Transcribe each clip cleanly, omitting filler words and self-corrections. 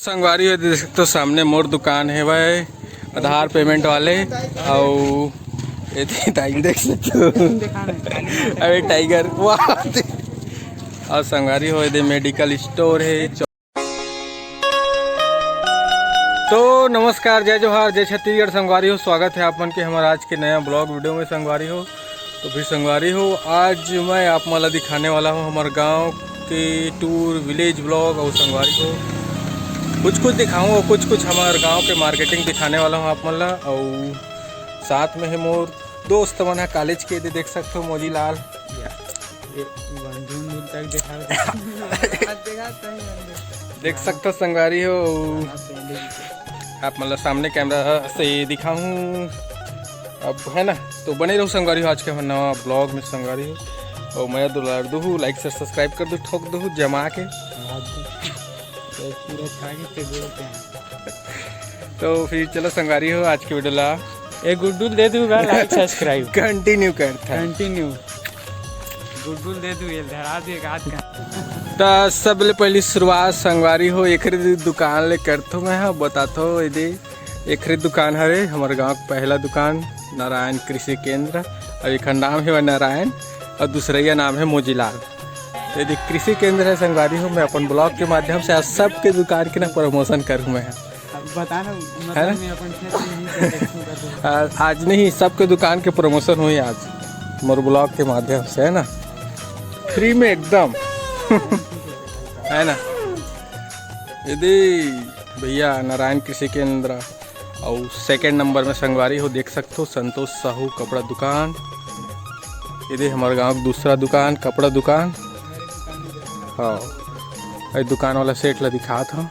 संगवारी हो देख सकते हो सामने मोर दुकान है भाई आधार पेमेंट वाले और ये टाइगर देख सकते हो अरे टाइगर वाह और संगवारी हो ये मेडिकल स्टोर है। तो नमस्कार जय जोहार जय छत्तीसगढ़ संगवारी हो, स्वागत है आप मन के हमारे आज के नया ब्लॉग वीडियो में संगवारी हो। तो फिर संगवारी हो आज मैं आप मला दिखाने वाला हूँ हमारे गांव के टूर विलेज ब्लॉग और संगवारी हो कुछ दिखाऊँ और कुछ हमारे गांव के मार्केटिंग दिखाने वाला हूँ आप मला। और साथ में है मोर दोस्त मन है कॉलेज के देख सकते हो मोजी लाल देख सकते हो संगवारी हो। आप मतलब सामने कैमरा से दिखाऊँ अब है ना, तो बने रहो संगवारी हो आज के हमारे नवा ब्लॉग में संगवारी हो। और मैं दुलार दूँ लाइक से सब्सक्राइब कर दूँ ठोक दूँ जमा के तो फिर चलो संगवारी हो आज की वीडियो ला एक गुड्डू दे दूँगा लाइक सब्सक्राइब कंटिन्यू करता कंटिन्यू गुड्डू दे दूँ ये धरा दे हाथ का। तो सबले पहली शुरुआत संगवारी हो एक दुकान ले करथो मैं हाँ बताता हूँ। यदि एक दुकान हरे हमारे गांव का पहला दुकान नारायण कृषि केंद्र और एक नाम है नारायण और दूसरा नाम है मोजीलाल। यदि कृषि केंद्र है संगवारी हो मैं अपन ब्लॉग के माध्यम से आज सबके दुकान के ना प्रमोशन करूँ मैं बताना है ना आज नहीं सबके दुकान के प्रमोशन हुई आज मोर ब्लॉग के माध्यम से है ना, फ्री में एकदम है ना। यदि भैया नारायण कृषि केंद्र और सेकंड नंबर में संगवारी हो देख सकते हो संतोष साहू कपड़ा दुकान। यदि हमारे गांव का दूसरा दुकान कपड़ा दुकान हाँ दुकान वाला सेट ला दिखा था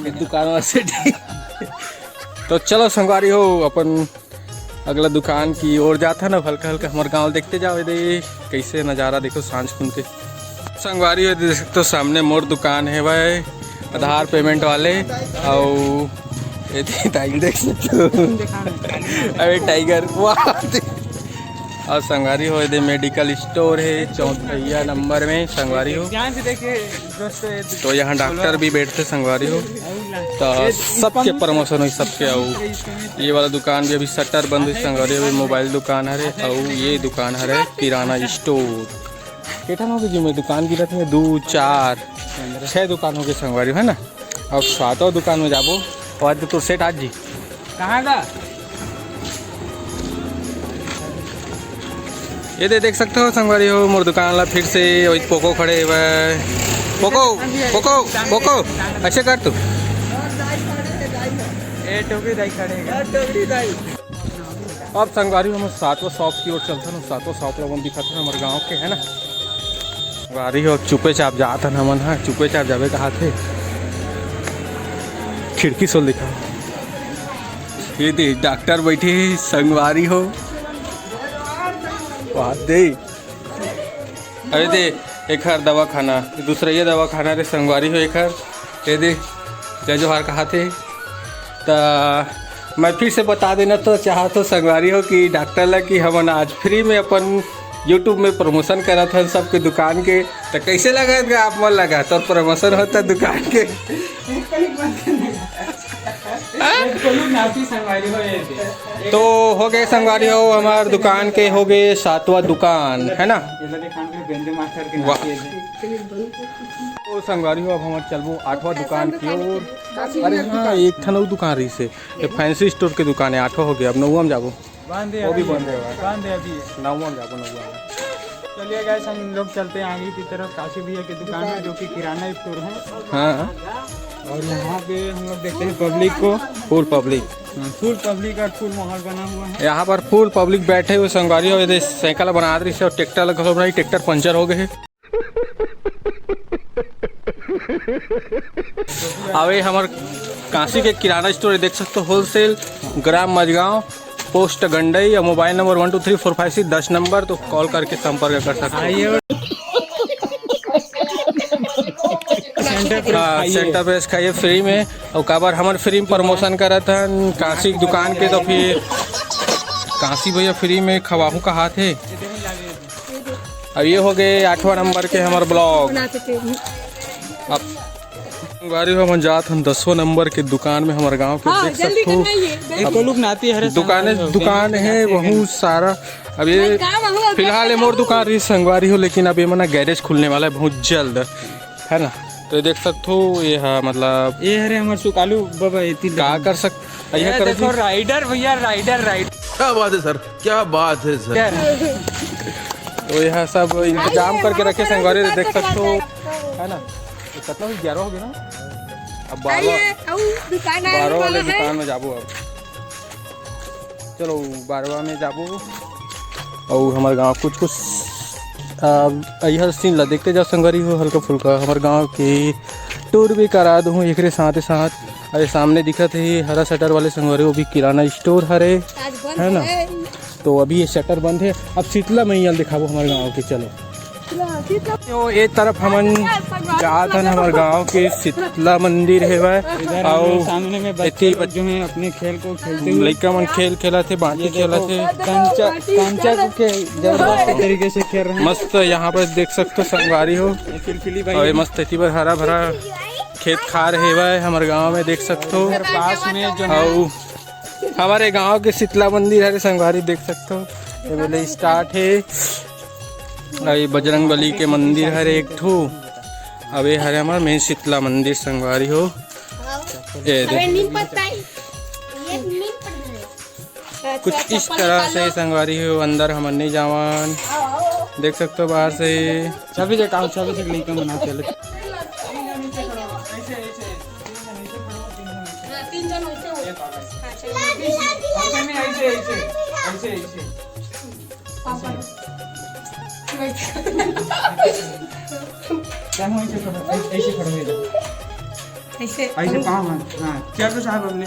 दुकान वाला सेट तो चलो संगवारी हो अपन अगला दुकान की ओर जाता ना हल्का हल्का हमारे गांव देखते जाओ। यदि कैसे नज़ारा देखो सांझ खुन के संगवारी हो देख सकते हो सामने मोर दुकान है भाई आधार पेमेंट वाले और ये टाइगर देख सकते हो अरे टाइगर वाह और संगवारी हो ये मेडिकल स्टोर है 4 नंबर में संगवारी हो। तो यहाँ डॉक्टर भी बैठते संगवारी हो तो सबके प्रमोशन हुई सबके। और ये वाला दुकान भी अभी शटर बंद हुई संगवारी हो, मोबाइल दुकान है और ये दुकान है किराना स्टोर केटा हो गई में दुकान की रहती है 2 4 6 दुकान हो गई संगवारी है ना। और 7वां दुकान में जाबो और तो सेठ आज जी कहाँ था ये देख सकते हो संगवारी हो मोर दुकान ला फिर से वही पोको खड़े पोको पोको पोको अच्छे कर तू अब संगवारी हम 7वां शॉप की ओर चलते ना 7वां शॉप लोगों दिखा था हमारे गाँव के है ना। संगवारी हो चुपे चाप जाता ना मन हाँ चुपे चाप जावे कहा थे खिड़की सोल दिखा ये दे डॉक्टर बैठे संगवारी हो दे अरे दे एक हर दवा खाना दूसरा ये दवा खाना रे संगवारी हो एक हर ये दे जय जोहार कहा थे। तो मैं फिर से बता देना तो चाहता तो संगवारी हो कि डॉक्टर ला कि हम आज फ्री में अपन यूट्यूब में प्रमोशन करा था सबके दुकान के। तो कैसे लगा आप मन लगा तो प्रमोशन होता दुकान के तो हो गए संगवारी हो हमारे दुकान के हो गए 7वां दुकान है ना। तो संगवारी हो अब हम चलबो 8वां दुकान की ओर। अरे हाँ एक था 9 दुकान रही से फैंसी स्टोर के दुकान है 8वां हो गया अब 9वां में जाबो वो भी बंद है अभी 9वां में जाबो 9वां में। चलिए गाइस हम लोग चलते हैं आगे की तरफ काशी भैया की दुकान में जो कि किराना स्टोर है। हाँ और यहाँ पे हम लोग देखते हैं पब्लिक को फुल पब्लिक और फुल माहौल बना हुआ है यहाँ पर फुल पब्लिक बैठे हुए संगवारी हो। यदि साइकिल बना रही से और ट्रैक्टर लगा बनाई ट्रैक्टर पंचर हो गए अवे हमारे काशी के किराना स्टोर देख सकते हो होलसेल ग्राम मजगांव पोस्ट गंडई और मोबाइल नंबर 123456 10 नंबर तो कॉल करके संपर्क कर सकते हैं। सेंटर पे खाइए फ्री में और काबर हमारे फ्री में प्रमोशन करा था काशी दुकान के तो फिर काशी भैया फ्री में खवाहू का हाथ है। अब ये हो गए 8वां नंबर के हमारे ब्लॉग। अब संगवारी हो हम जात हम 10 नंबर के दुकान में हमारे गांव के देख सकते हो तो लोग नाती है दुकान है बहुत सारा। अब ये फिलहाल ये मोर दुकान रही संगवारी हो, लेकिन अब ये मना गैरेज खुलने वाला है बहुत जल्द, है ना। तो ये देख सकते हो ये है मतलब ये हरे हमारे सुकालू बाबा क्या कर सकते ये देखो राइडर भैया राइडर क्या बात है सर, क्या बात है सर। तो यह सब इंतजाम करके रखे संगवारी देख सकते हो, है ना। तो कितना 11 हो गया ना, अब 12 वाले दुकान में जाबो। अब चलो 12वां में जाबो और हमारे गाँव कुछ यह सीन ला देखते जाओ संगवारी हो। हल्का फुल्का हमारे गांव के टूर भी करा दूँ एक साथ ही साथ। अरे सामने दिखत है हरा शटर वाले संगवारी, वो भी किराना स्टोर हरे, है ना। तो अभी ये शटर बंद है। अब शीतला मैया दिखाबो हमारे गांव के। चलो तो एक तरफ हमन जात हन हमारे गांव के शीतला मंदिर है वह, और सामने में बच्चे जो हैं अपने खेल को खेलते हुए लड़का मन खेल खेला थे, बांटी खेला थे, कंचा के जबरदस्त तरीके से खेल रहे हैं। मस्त यहाँ पर देख सकते हो संगवारी हो। खिलखिली और भाई ये मस्त इतनी बार हरा भरा खेत खार है वह हमारे गांव में देख सकते हो। पास में जो और हमारे गांव के शीतला मंदिर है संगवारी देख सकते हो। ये बोले स्टार्ट है। ये बजरंग बली के मंदिर है एक ठो। अब ये हरे हमारा मेन शीतला मंदिर संगवारी हो। ये कुछ इस तरह से संगवारी हो। अंदर हम नहीं जावन देख सकते हो बाहर से। सभी जगह सभी जगह लेकर मना चले। ऐसे पाँव हाँ चलो साहब हमने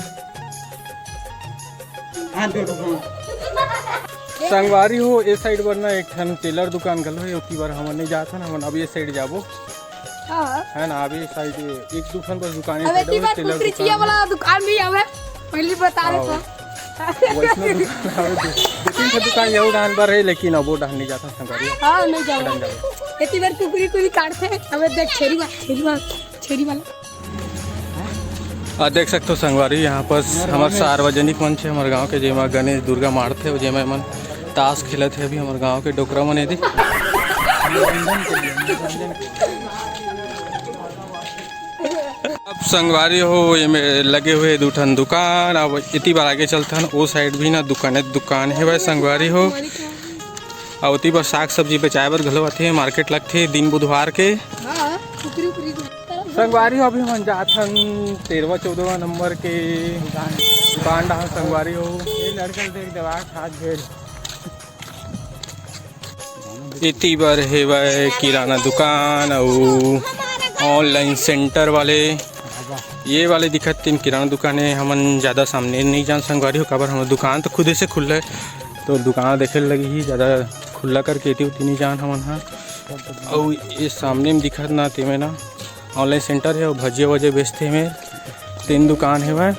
हाँ संगवारी हो। ये साइड वरना एक ठन टेलर दुकान गल है, उतनी बार हम नहीं जाता ना। हम अब ये साइड जाबो, है ना। अभी साइड एक दुकान पर दुकान है टेलर वाला दुकान भी हमें पहले बता रहे दुकान यही डान पर है, लेकिन अब वो डाल नहीं जाता संगवारी। हाँ नहीं जाओ इतनी बार कुकरी कुकरी काटते हैं। हमें देख छेरी वाला देख सकते हो संगवारी। यहाँ पर हमारे सार्वजनिक मंच है हमारे गांव के, जेमा गणेश दुर्गा मारते हो, जेमा मन ताश खेलते है। अभी हमारे गांव के डोकरा मन यदि अब संगवारी हो ये में लगे हुए दूठन दुकान। अब इतनी बार आगे चलते हैं वो साइड भी ना दुकान है वह संगवारी हो। और उतनी बार साग सब्जी बेचाए बर घलो आते हैं, मार्केट लगते है दिन बुधवार के संगवारी हो। अभी हम जात हन 13वां-14वां नंबर के दुकान डाल संगवारी हो। ये लड़का देख दवा हाथ भेड़ इतनी बार है वह किराना दुकान और ऑनलाइन सेंटर वाले ये वाले दिखत तीन किराना दुकान है। हमन ज़्यादा सामने नहीं जान संगवारी हो, काबर हमारे दुकान तो खुद से खुल है, तो दुकान देखे लगी ही ज़्यादा खुला करके उतनी नहीं जान हमन। हाँ और ये सामने में दिखत ना ते में ना ऑनलाइन सेंटर है और भजिया वजिया बेचते में 3 दुकान है वह।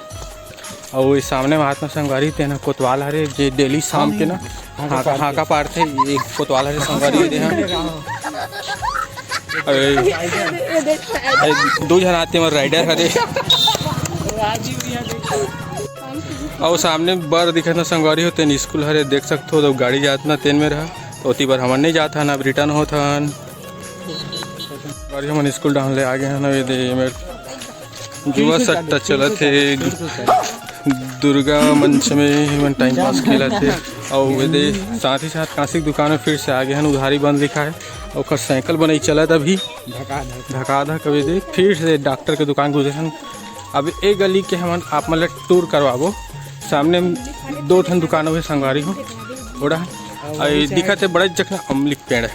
और इस सामने में महात्मा संगवारी थे ना कोतवाल हरे जे डेली शाम के ना हाँका पारते एक कोतवाल हरे संगवारी दे। दो जन आते हैं राइडर हरे। और सामने बर दिखत ना संगवारी होते न स्कूल हरे देख सकते हो। तो गाड़ी जात ना तेन में रहा तो उतनी बार हमन नहीं जाता ना, अब रिटर्न होता हन। हम स्कूल डाल ले आगे हैं ना। ये दे मेरे जुआ सट्टा चला थे दुर्गा मंच में टाइम पास खेला थे। और वे दे साथ ही साथ कांसी की दुकान में फिर से आगे हैं उधारी बंद लिखा है। और साइकिल बनाई चला था अभी धका कभी दे फिर से डॉक्टर के दुकान गुजरन। अब एक गली के हम आप मतलब टूर करवाबो। सामने 2 ठन दुकानों में संगवारी हो थोड़ा दिखा थे बड़े जगह अमलिक पेड़।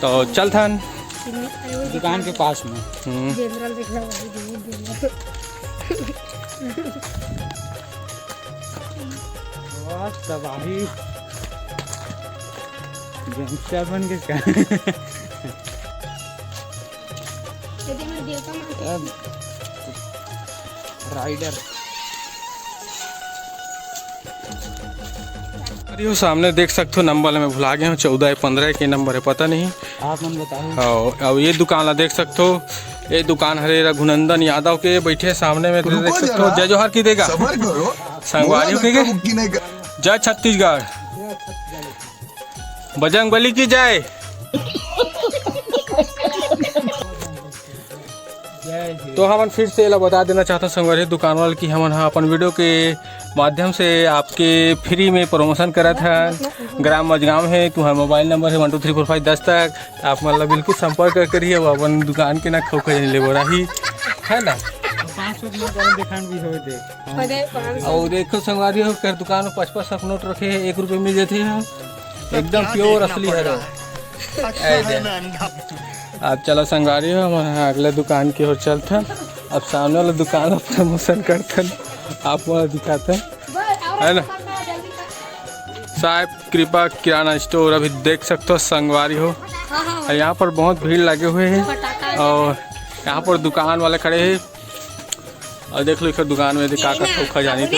तो चल था दुकान के पास में तबाही गैंगस्टर बन के राइडर अरे वो सामने देख सकते हो नंबर में भुला गए हो 14 या 15 के नंबर है पता नहीं। आप मन बताओ। अब ये दुकान ला देख सकते हो ये दुकान हरे रघुनंदन यादव के बैठे सामने में देख सकते हो। जय जोहार की देगा संगवारी हो के जय छत्तीसगढ़, बजरंग बली की जय। तो हम फिर से बता देना चाहता हूँ संगवारी दुकान वाले की हम अपन वीडियो के माध्यम से आपके फ्री में प्रमोशन करा था। ग्राम मजगांव है, तुम्हारा मोबाइल नंबर है 12345510 तक आप मतलब बिल्कुल संपर्क करिए। वो अपन दुकान के ना खो ले रही है ना। 500 दुकान भी हो दे और देखो संगवारी हो कर दुकान में 55 नोट रखे हैं, 1 रुपये मिल जाते हैं, एकदम प्योर असली है। आप चलो संगवारी हो हम अगले दुकान की ओर चलते हैं। अब सामने वाला दुकान में प्रमोशन करते हैं, आप वहाँ दिखाते हैं है ना। साहब कृपा किराना स्टोर अभी देख सकते हो संगवारी हो। और यहाँ पर बहुत भीड़ लगे हुए हैं और यहाँ पर दुकान वाले खड़े हैं। और देख लो इस दुकान में का खा जाने के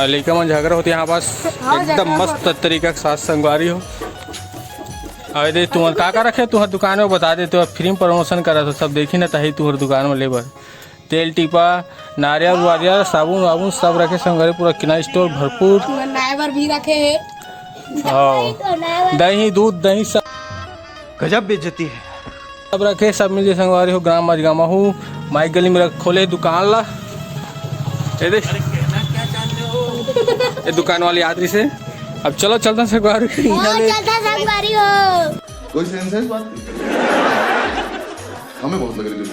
लेकिन मन झगड़ा होती है यहाँ पास एकदम मस्त तरीका के साथ संगवारी हो। अरे दे तुम्हारे का रखे तुम्हारे दुकान में बता दे तो फ्री में प्रमोशन करा तो सब देखी ना तही तुम्हारे दुकान में लेबर तेल टीपा नारियल वारियल साबुन वाबुन सब रखे संगवारी पूरा किराना स्टोर भरपूर नाइवर भी रखे है। दही दूध दही सब गजब बेइज्जती है। सब रखे सब मिल संगवारी हो। ग्राम मजगामा हूँ माई गली में खोले दुकान ला। ये दुकान वाली आदमी से अब चलो चलता संगवारी हो। कोई सेंस है इस बात की? हमें बहुत लग रही है।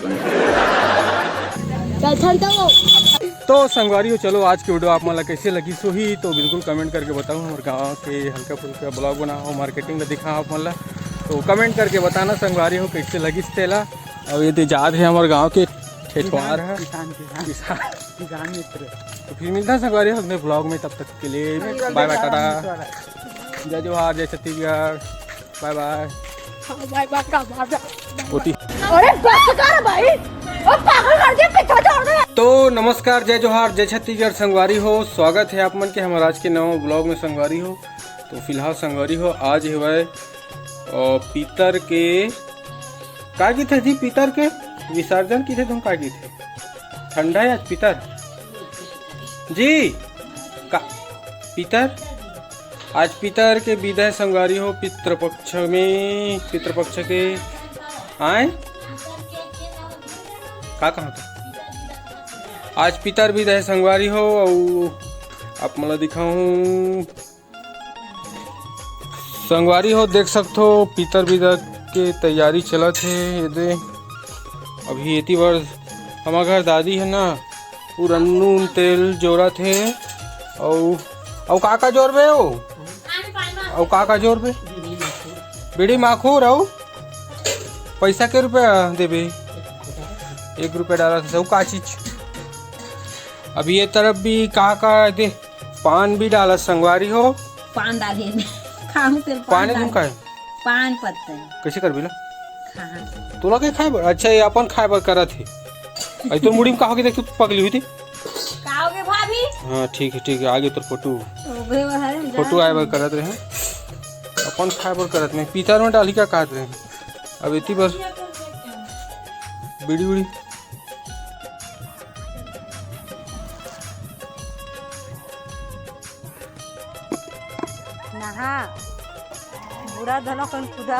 तो संगवारी हो चलो आज की वीडियो आप मतलब कैसे लगी सो ही तो बिल्कुल कमेंट करके बताओ। हमारे गाँव के हल्का फुल्का ब्लॉग बनाओ मार्केटिंग में दिखाओ आप मतलब तो कमेंट करके बताना संगवारी हो कैसे लगी तेला। और ये याद है हमारे गाँव के ठेठवार है किसान मित्र। तो फिर मिलता है संगवारी हो अगले ब्लॉग में। तब तक के लिए बाय बाय टाटा जय जोहार जय छत्तीसगढ़ बाय बाय। तो नमस्कार जय जोहार जय छत्तीसगढ़ संगवारी हो। स्वागत है आप मन के हमारे आज के नए ब्लॉग में संगवारी हो। तो फिलहाल संगवारी हो आज है पीतर के का की थे जी पीतर के विसर्जन की थे तुम का की थे ठंडा है आज पीतर जी का पीतर आज पितर के विदाई संगवारी हो। पितृपक्ष में पितृपक्ष के आए का कहा था आज पितर विदाई संगवारी हो। और आप मतलब दिखाऊं संगवारी हो देख सकते हो पितर विदा के तैयारी चला थे। ये दे अभी इतनी बार हमारे घर दादी है ना वो रन्नू तेल जोड़ा थे और काका जोर बे हो और काका जोर पे बीड़ी माखूर आओ पैसा के रुपया देबे 1 रुपया डाला था का चीज। अभी ये तरफ भी काका दे पान भी डाला संगवारी हो। पान डाले पान तुम का पान पत्ते कैसे कर बिला तोला के खाए अच्छा ये अपन खाए बर करा थे आई तो मुड़ी में कहा के देख तू पगली हुई थी काओगे भाभी। हाँ ठीक है आगे तो फोटो आए बर करत रहे अपन खाए बर करत में पीतर में डाली क्या काट रहे हैं। अब इतनी बस बीड़ी उड़ी नहा बुरा धनो कन खुदा